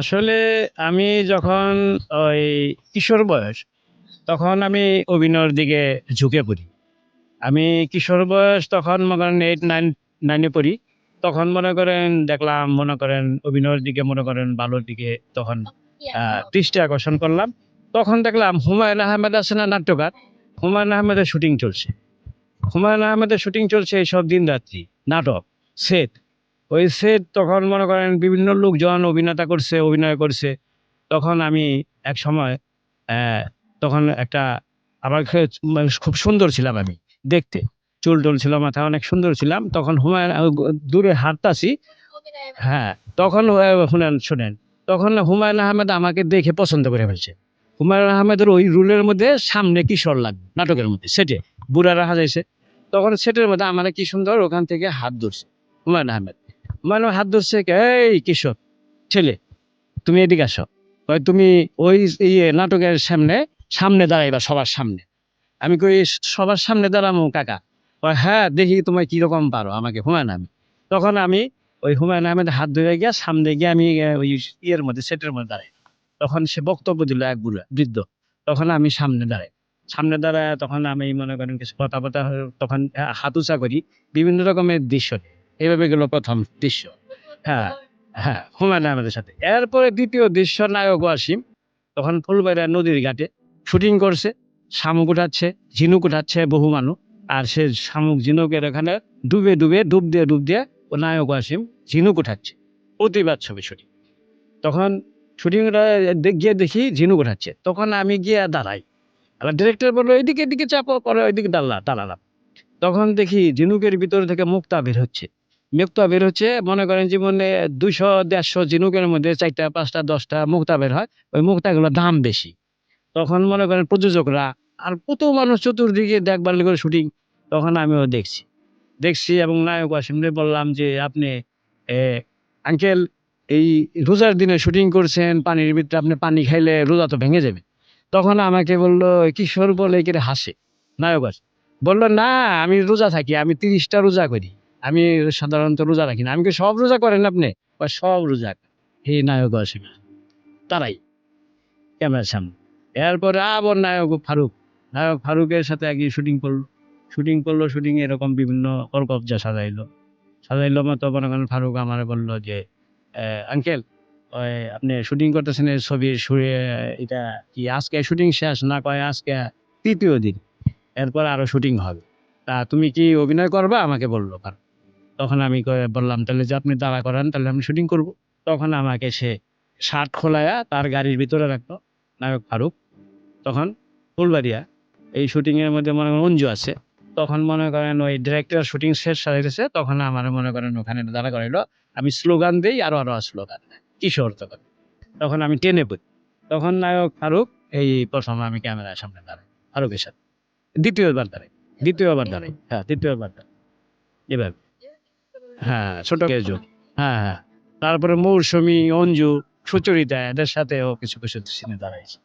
আসলে আমি যখন ওই কিশোর বয়স, তখন আমি অভিনয়ের দিকে ঝুঁকে পড়ি। আমি কিশোর বয়স তখন মনে করেন 8-9 এ পড়ি। তখন মনে করেন দেখলাম মনে করেন অভিনয়ের দিকে মনে করেন ভালোর দিকে তখন দৃষ্টি আকর্ষণ করলাম। তখন দেখলাম হুমায়ূন আহমেদ আছে না নাট্যকার? হুমায়ূন আহমেদের শুটিং চলছে। হুমায়ূন আহমেদের শুটিং চলছে এইসব দিন-রাত্রি। নাটক, সেট। ওই সেট তখন মনে করেন বিভিন্ন লোকজন অভিনেতা করছে, অভিনয় করছে। তখন আমি একসময় অ্যা তখন একটা আমার খুব সুন্দর ছিলাম আমি দেখতে। চুল-টুল ছিল মাথায় অনেক সুন্দর ছিলাম। তখন হুমায়ূন দূরে হাঁটতাছি। হ্যাঁ, তখন শোনেন। তখন হুমায়ূন আহমেদ আমাকে দেখে পছন্দ করে ফেলছে। হুমায়ূন আহমেদের ওই রোলের মধ্যে সামনে কিশোর লাগবে নাটকের মধ্যে সেটে। বুড়ারা সাজাইছে। তখন সেটের মধ্যে আমারে কি সুন্দর ওখান থেকে হাত ধরছে হুমায়ূন আহমেদ। হুমায়ূন হাত ধরছে, "এই কিশোর ছেলে, তুমি এদিকে আসো।" কয়, "তুমি ওই নাটকের সামনে দাঁড়াইবা সবার সামনে।" আমি কই, "সবার সামনে দাঁড়ামু কাকা?" কয়, "হ্যাঁ, দেখি তোমায় কিরকম পারো আমাকে হুমায়ূন আহমেদ।" তখন আমি ওই হুমায়ূন আহমেদের হাত ধরে গিয়া সামনে গিয়ে আমি ওই ইয়ের মধ্যে সেটের মধ্যে দাঁড়াই। তখন সে বক্তব্য দিল এক বুড়া বৃদ্ধ। তখন আমি সামনে দাঁড়াই। সামনে দাঁড়ায়া তখন আমি মনে করেন কিছু কথাবার্তা তখন হাত উঁচা করি। বিভিন্ন রকমের দৃশ্য। এভাবে গেল ১ম দৃশ্য। হ্যাঁ, হ্যাঁ, হুমায়ূন আহমেদের সাথে। এরপরে ২য় দৃশ্য নায়ক ওয়াসিম। তখন ফুলবাড়িয়া নদীর ঘাটে শুটিং করছে। শামুক উঠাচ্ছে, ঝিনুক উঠাচ্ছে বহু মানুষ। আর সে শামুক ঝিনুকের ওখানে ডুব দিয়ে ও নায়ক ওয়াসিম ঝিনুক উঠাচ্ছে। প্রতিবাদ ছবি শুটিং। তখন শুটিংটা গিয়ে দেখি ঝিনুক উঠাচ্ছে। তখন আমি গিয়ে দাঁড়াই। এবার ডিরেক্টর বলল, "এদিকে চাপো।" পরে ওইদিকে দাঁড়ালাম। তখন দেখি ঝিনুকের ভিতর থেকে মুক্তা বের হচ্ছে। মুক্তা বের হচ্ছে মনে করেন জীবনে ২০০-১৫০ ঝিনুকের মধ্যে ৪ টা, ৫ টা, ১০ টা মুক্তা বের হয়। ওই মুক্তাগুলোর দাম বেশি। তখন মনে করেন প্রযোজকরা আর কত মানুষ চতুর্দিকে দেখবার করে শুটিং। তখন আমিও দেখছি এবং নায়ক ওয়াসিমরে বললাম যে, "আপনি এ আঙ্কেল এই রোজার দিনে শুটিং করছেন, পানির ভিতরে আপনি পানি খাইলে রোজা তো ভেঙে যাবে।" তখন আমাকে বলল, কিশোর বলে একে হাসে। নায়ক আসে। বলল, "না, আমি রোজা থাকি। আমি ৩০ টা রোজা করি। আমি সাধারণত রোজা রাখি না।" আমি কই, "সব রোজা করেন আপনি?" কয়, "সব রোজা।" এই নায়ক আসিম তারাই ক্যামেরার সামনে। এরপরে আবার নায়ক ফারুকের সাথে একদিন শুটিং করলো। শুটিং এরকম বিভিন্ন কলকব্জা সাজাইলো মতো মনে করেন ফারুক আমারে বলল যে, "আঙ্কেল আপনি শুটিং করতেছেন এই ছবির এটা কি আজকে শুটিং শেষ?" না, কয়, "আজকে ৩য় দিন। এরপর আরো শুটিং হবে। তা তুমি কি অভিনয় করবা?" আমাকে বলল ফারুক। তখন আমি বললাম, "তাহলে যে আপনি দাঁড়া করান তাহলে আমি শুটিং করব।" তখন আমাকে সে শার্ট খোলায়া তার গাড়ির ভিতরে রাখলো নায়ক ফারুক। তখন ফুলবাড়িয়া এই শুটিং এর মধ্যে মনে করেন অঞ্জু আছে। তখন মনে করেন ওই ডিরেক্টর শুটিং শেষ হইতেছে তখন আমারে মনে করেন ওখানে দাঁড়া করাইলো। আমি স্লোগান দেই আরো স্লোগান দেয়। কিশোর তখন আমি টেনে পড়ি। তখন নায়ক ফারুক এই ১ম আমি ক্যামেরার সামনে দাঁড়াই। ফারুকের সাথে। ২য় বার দাঁড়াই। হ্যাঁ, ৩য় বার দাঁড়াই। এভাবে। হ্যাঁ, ছোট কেজো। হ্যাঁ। তারপরে মৌসুমী, অঞ্জু, সুচরিতা এদের সাথেও কিছু সিনে দাঁড়াইছি।